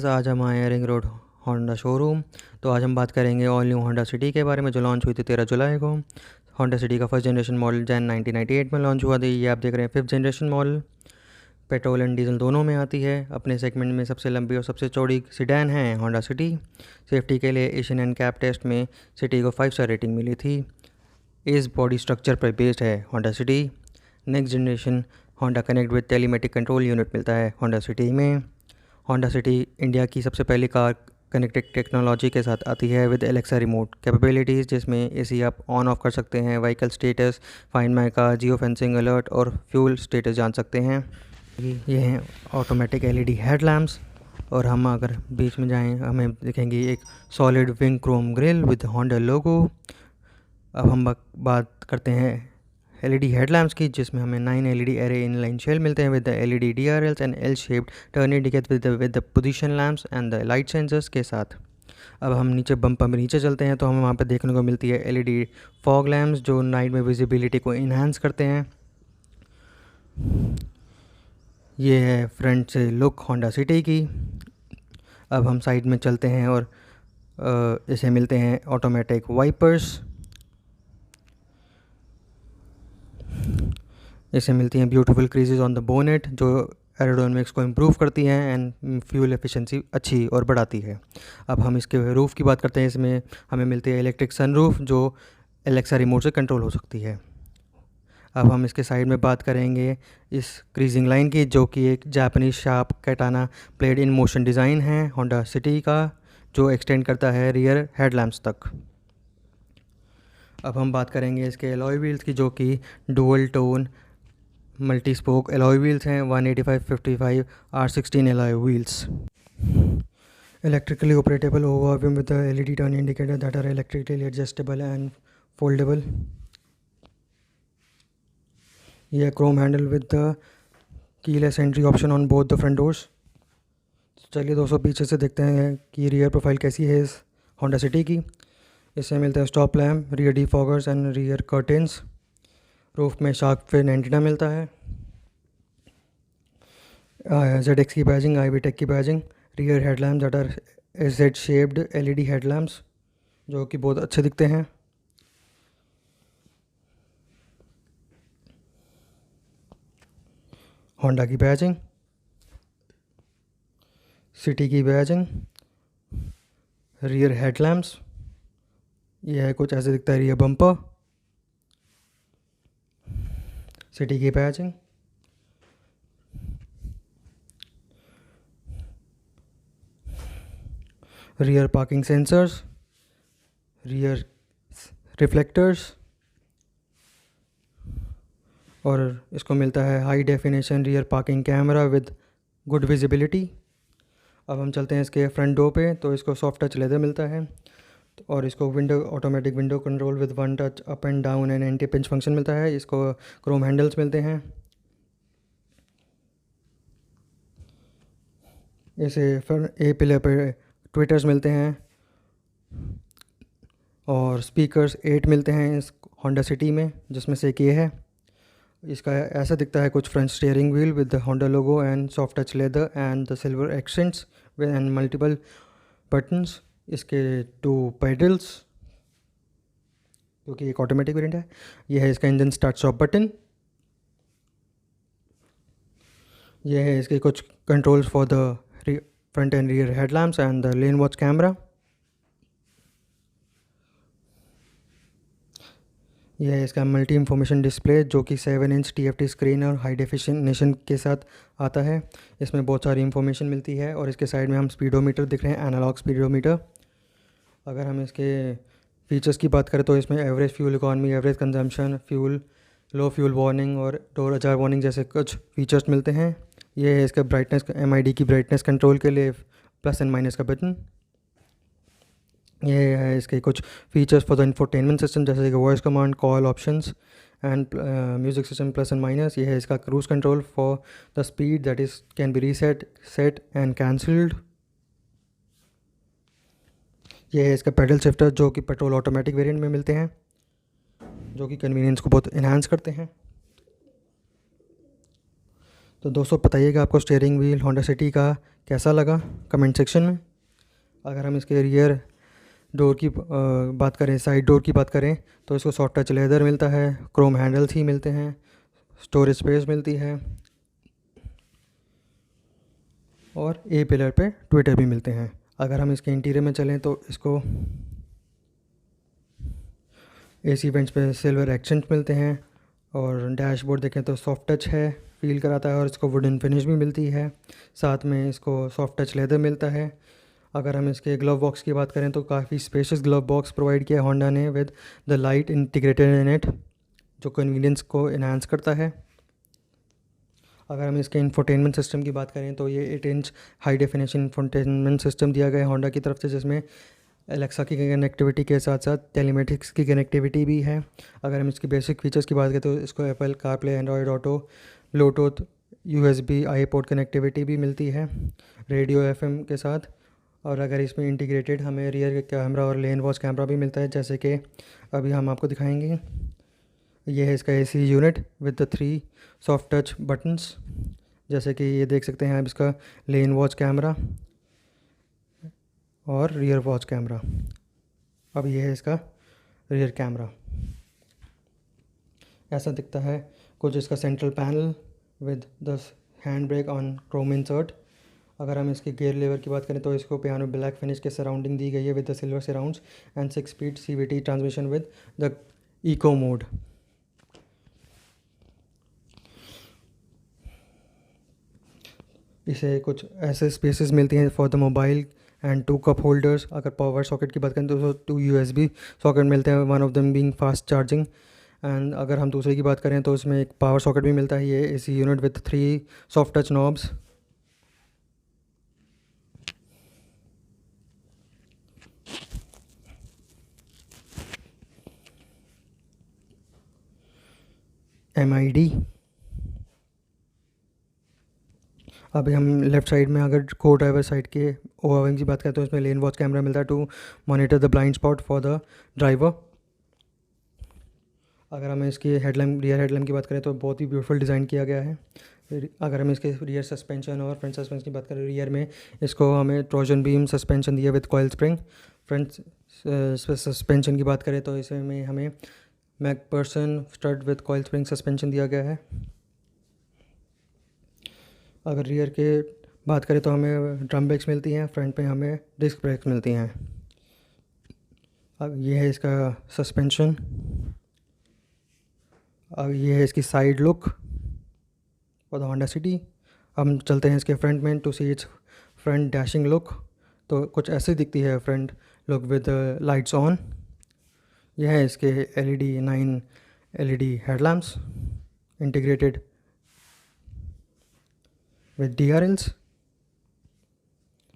Guys, आज हम आए हैं रिंग रोड होंडा शोरूम। तो आज हम बात करेंगे ऑल न्यू होंडा सिटी के बारे में, जो लॉन्च हुई थी 13 जुलाई को। होंडा सिटी का फर्स्ट जनरेशन मॉडल जैन 1998 में लॉन्च हुआ था। ये आप देख रहे हैं fifth generation model. Petrol and diesel दोनों में आती है। अपने सेगमेंट में सबसे लंबी और सबसे चौड़ी सिडैन है होंडा सिटी। सेफ्टी के लिए एशियन एंड कैप टेस्ट में सिटी को 5 स्टार रेटिंग मिली थी। इस बॉडी स्ट्रक्चर पर बेस्ड है Honda city. Next generation Honda connect with telematic control unit मिलता है होंडा सिटी में। होंडा सिटी इंडिया की सबसे पहली कार कनेक्टेड टेक्नोलॉजी के साथ आती है विद एलेक्सा रिमोट कैपेबिलिटीज़, जिसमें एसी आप ऑन ऑफ कर सकते हैं, vehicle status, find my car, geo fencing alert और फ्यूल स्टेटस जान सकते हैं। ये हैं ऑटोमेटिक एलईडी हेडलैम्प्स। और हम अगर बीच में जाएं, हमें दिखेंगी एक solid wing chrome grille with Honda logo. अब हम बात करते हैं एलईडी हेडलैम्प्स की, जिसमें हमें 9 LED array in line shell मिलते हैं with the LED DRLs and L shaped turn indicate with the position lamps and the light sensors के साथ। अब हम नीचे बम्पर में नीचे चलते हैं तो हमें वहाँ पर देखने को मिलती है एलईडी फॉग लैम्प्स, जो नाइट में विजिबिलिटी को इन्हांस करते हैं। ये है फ्रंट से लुक होंडा सिटी की। अब हम साइड में चलते हैं और इसे मिलते हैं ऑटोमेटिक वाइपर्स। इसे मिलती हैं beautiful creases on the bonnet, जो एरोडायनामिक्स को इम्प्रूव करती हैं एंड फ्यूल एफिशिएंसी अच्छी और बढ़ाती है। अब हम इसके रूफ़ की बात करते हैं। इसमें हमें मिलती है इलेक्ट्रिक सनरूफ, जो एलेक्सा रिमोट से कंट्रोल हो सकती है। अब हम इसके साइड में बात करेंगे इस क्रीजिंग लाइन की, जो कि एक Japanese sharp katana blade in motion design है होंडा सिटी का, जो एक्सटेंड करता है रियर हेडलैम्प्स तक। अब हम बात करेंगे इसके एलॉय व्हील्स की, जो कि dual tone multi spoke alloy wheels हैं 185/55 R16 alloy wheels. Electrically operable overview with the LED turn indicator that are electrically adjustable and foldable. ये chrome handle with the keyless entry option on both the front doors. चलिए दोस्तों, पीछे से देखते हैं कि rear profile कैसी है इस होंडा सिटी की। इससे मिलते हैं stop lamp, rear defoggers and rear curtains. Roof में शार्क फिन एंटीना मिलता है। ZX की बैजिंग, IVTEC की badging. Rear headlamps that are Z shaped LED headlamps, जो कि बहुत अच्छे दिखते हैं। होंडा की बैजिंग, सिटी की बैजिंग, रियर हेडलैम्प्स। यह है कुछ ऐसे दिखता है रियर बम्पर, सिटी की badging, rear parking sensors, rear reflectors, और इसको मिलता है high definition rear parking camera with good visibility. अब हम चलते हैं इसके फ्रंट डोर पे, तो इसको सॉफ्ट टच लेदर मिलता है, और इसको window automatic window control with one touch up and down and anti pinch function मिलता है। इसको क्रोम हैंडल्स मिलते हैं। इसे फिर ए पिलर पे ट्विटर्स मिलते हैं, और स्पीकर्स 8 मिलते हैं इस होंडा सिटी में, जिसमें से एक ये है। इसका ऐसा दिखता है कुछ front steering wheel with the Honda logo and soft touch leather and the silver accents with and multiple buttons. इसके 2 पेडल्स, क्योंकि एक ऑटोमेटिक वेरिएंट है। यह है इसका इंजन स्टार्ट स्टॉप बटन। यह है इसके कुछ controls for the front end rear headlamps and the lane watch camera. यह है इसका मल्टी इंफॉर्मेशन डिस्प्ले, जो कि 7 इंच TFT स्क्रीन और हाई डेफिनेशन के साथ आता है। इसमें बहुत सारी इंफॉर्मेशन मिलती है। और इसके साइड में हम स्पीडोमीटर दिख रहे हैं, एनालॉग स्पीडोमीटर। अगर हम इसके फीचर्स की बात करें तो इसमें average fuel economy, average consumption, fuel, लो फ्यूल वार्निंग और डोर अजार वार्निंग जैसे कुछ फीचर्स मिलते हैं। ये है इसका ब्राइटनेस, MID की ब्राइटनेस कंट्रोल के लिए प्लस एंड माइनस का बटन। ये है इसके कुछ features for the infotainment system, जैसे कि voice command, call options and music system plus and minus. ये है इसका cruise control for the speed that is can be reset, set and cancelled. ये है इसका पेडल शिफ्टर, जो कि पेट्रोल ऑटोमेटिक वेरिएंट में मिलते हैं, जो कि कन्वीनियंस को बहुत इन्हांस करते हैं। तो दोस्तों बताइएगा आपको स्टीयरिंग व्हील होंडा सिटी का कैसा लगा कमेंट सेक्शन में। अगर हम इसके रियर डोर की बात करें, साइड डोर की बात करें, तो इसको सॉफ्ट टच लेदर मिलता है, क्रोम हैंडल्स ही मिलते हैं, स्टोरेज स्पेस मिलती है और ए पिलर पे ट्विटर भी मिलते हैं। अगर हम इसके इंटीरियर में चलें तो इसको एसी वेंट्स पे सिल्वर एक्सेंट मिलते हैं और डैशबोर्ड देखें तो सॉफ्ट टच है, फील कराता है और इसको वुडन फिनिश भी मिलती है। साथ में इसको सॉफ्ट टच लेदर मिलता है। अगर हम इसके ग्लव बॉक्स की बात करें तो काफ़ी स्पेशियस ग्लव बॉक्स प्रोवाइड किया है होंडा ने with the light integrated in it, जो कन्वीनियंस को इन्हांस करता है। अगर हम इसके इंफोटेनमेंट सिस्टम की बात करें तो ये 8 inch high definition infotainment system दिया गया है होंडा की तरफ से, जिसमें एलेक्सा की कनेक्टिविटी के साथ साथ टेलीमेटिक्स की कनेक्टिविटी भी है। अगर हम इसकी बेसिक फीचर्स की बात करें तो इसको Apple CarPlay, Android auto, Bluetooth, USB, I port connectivity भी मिलती है रेडियो एफएम के साथ। और अगर इसमें इंटीग्रेटेड हमें रियर कैमरा और लेन वॉच कैमरा भी मिलता है, जैसे कि अभी हम आपको दिखाएंगे। ये है इसका AC unit with the 3 soft touch buttons, जैसे कि ये देख सकते हैं आप इसका लेन वॉच कैमरा और रियर वॉच कैमरा। अब ये है इसका रियर कैमरा, ऐसा दिखता है कुछ इसका central panel with the hand brake on Chrome insert. अगर हम इसके गियर लेवर की बात करें तो इसको पियानो ब्लैक फिनिश के सराउंडिंग दी गई है with the silver surrounds and 6 speed CVT transmission with the eco mode. इसे कुछ ऐसे स्पेसेस मिलती हैं for the mobile and 2 cup holders. अगर पावर सॉकेट की बात करें तो 2 USB सॉकेट मिलते हैं, one of them being fast charging. And अगर हम दूसरे की बात करें तो उसमें एक पावर सॉकेट भी मिलता है। ये AC unit with 3 soft touch knobs. MID। अभी हम लेफ़्ट साइड में अगर को ड्राइवर साइड के ओवरविंग की बात करें तो इसमें लेन वॉच कैमरा मिलता है to monitor the blind spot for the driver. अगर हमें इसकी हेडलैम्प, रियर हेडलैम्प की बात करें तो बहुत ही ब्यूटीफुल डिज़ाइन किया गया है। अगर हम इसके रियर सस्पेंशन और फ्रंट सस्पेंशन की बात करें, रियर में इसको हमें ट्रोजन बीम सस्पेंशन दिया with coil spring. Front suspension की बात करें तो इसमें हमें MacPherson strut with coil spring suspension दिया गया है। अगर रियर के बात करें तो हमें ड्रम ब्रेक्स मिलती हैं, फ्रंट पे हमें डिस्क ब्रेक्स मिलती हैं। अब ये है इसका सस्पेंशन। अब ये है इसकी side look for the Honda City. हम चलते हैं इसके फ्रंट में to see its front dashing look. तो कुछ ऐसे दिखती है front look with lights on. यह है इसके9 LED headlamps integrated with DRLs।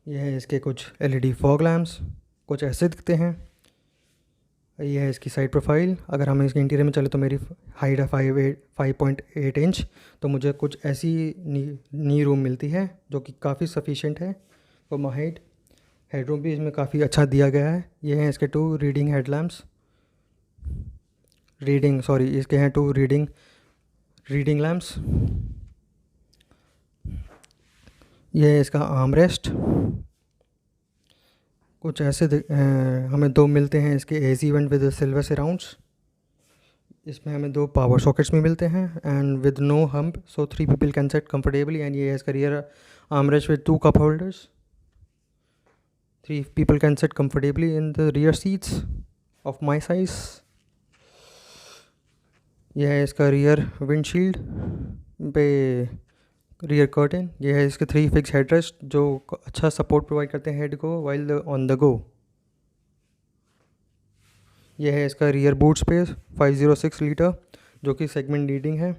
यह है इसके कुछ LED फॉग लैम्प्स, कुछ ऐसे दिखते हैं। ये है इसकी साइड प्रोफाइल। अगर हम इसके इंटीरियर में चले तो मेरी हाइट है 5.8 इंच, तो मुझे कुछ ऐसी नी रूम मिलती है जो कि काफ़ी सफिशेंट है फॉर माई हाइट। हेडरूम भी इसमें काफ़ी अच्छा दिया गया है। ये हैं इसके 2 रीडिंग हेडलैम्प्स, इसके हैं 2 रीडिंग लैम्प्स। ये है इसका आर्म रेस्ट। कुछ ऐसे हमें 2 मिलते हैं इसके AC vent with silver surrounds. इसमें हमें 2 पावर सॉकेट्स भी मिलते हैं and with no hump, so 3 people can set comfortably. And ये है इसका rear arm rest with 2 cup holders. 3 people can sit comfortably in the rear seats of my size। यह है इसका रियर विंडशील्ड पे रियर कर्टन। यह है इसके 3 फिक्स हेडरेस्ट जो अच्छा सपोर्ट प्रोवाइड करते हैं हेड को वाइल ऑन द गो। यह है इसका रियर बूट स्पेस 506 लीटर जो कि सेगमेंट लीडिंग है।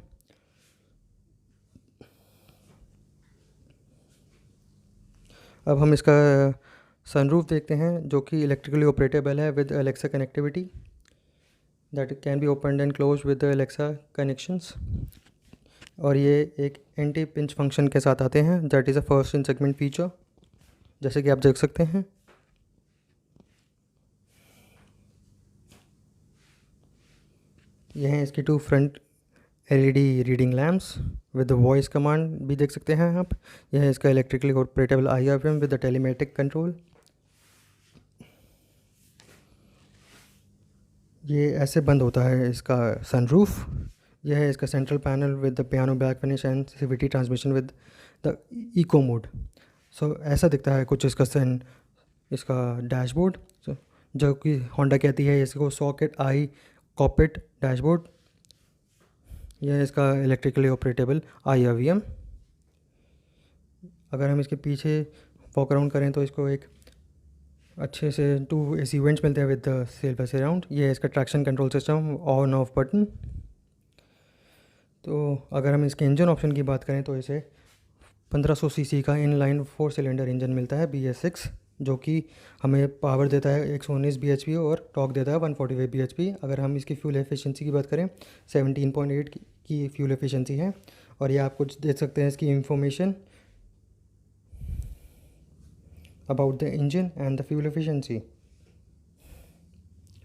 अब हम इसका सनरूफ देखते हैं जो कि इलेक्ट्रिकली ऑपरेटेबल है with Alexa connectivity that can be opened and close with Alexa connections. और ये एक एंटी पिंच फंक्शन के साथ आते हैं, that is a first in segment feature, जैसे कि आप देख सकते हैं। यह हैं इसकी 2 front LED reading lamps with voice command भी देख सकते हैं आप। यह है इसका electrically operable IFM with the telematic control. ये ऐसे बंद होता है इसका सनरूफ। यह है इसका central panel with the piano black finish and CVT transmission with the eco mode. So ऐसा दिखता है कुछ इसका डैशबोर्ड। जो कि होंडा कहती है इसको सॉकेट आई कॉकपिट डैशबोर्ड। यह है इसका इलेक्ट्रिकली ऑपरेटेबल IRVM। अगर हम इसके पीछे वॉक अराउंड करें तो इसको एक अच्छे से 2 AC वेंट्स मिलते हैं विद द सिल्वर सराउंड। ये है इसका traction control system on off button. तो अगर हम इसके इंजन ऑप्शन की बात करें तो इसे 1500 cc का इनलाइन 4 सिलेंडर इंजन मिलता है BS6, जो कि हमें पावर देता है 119 bhp और टॉर्क देता है 145 bhp। अगर हम इसकी फ्यूल एफिशिएंसी की बात करें 17.8 की फ्यूल एफिशिएंसी है। और ये आप कुछ देख सकते हैं इसकी information about the engine and the fuel efficiency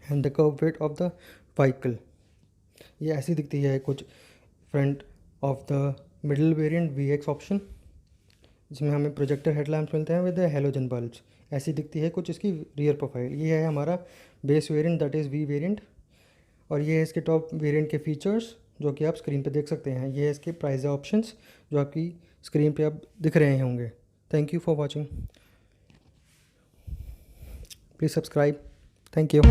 and the curb weight of the vehicle। ये ऐसी दिखती है कुछ front of the middle variant VX option, जिसमें हमें प्रोजेक्टर हेडलैम्प्स मिलते हैं विद हेलोजन बल्ब्स। ऐसी दिखती है कुछ इसकी रियर प्रोफाइल। ये है हमारा base variant that is V variant. और ये है इसके टॉप वेरिएंट के फीचर्स जो कि आप स्क्रीन पे देख सकते हैं। ये है इसके प्राइस ऑप्शंस जो आपकी स्क्रीन पे आप दिख रहे होंगे। Thank you for watching. Please subscribe. Thank you.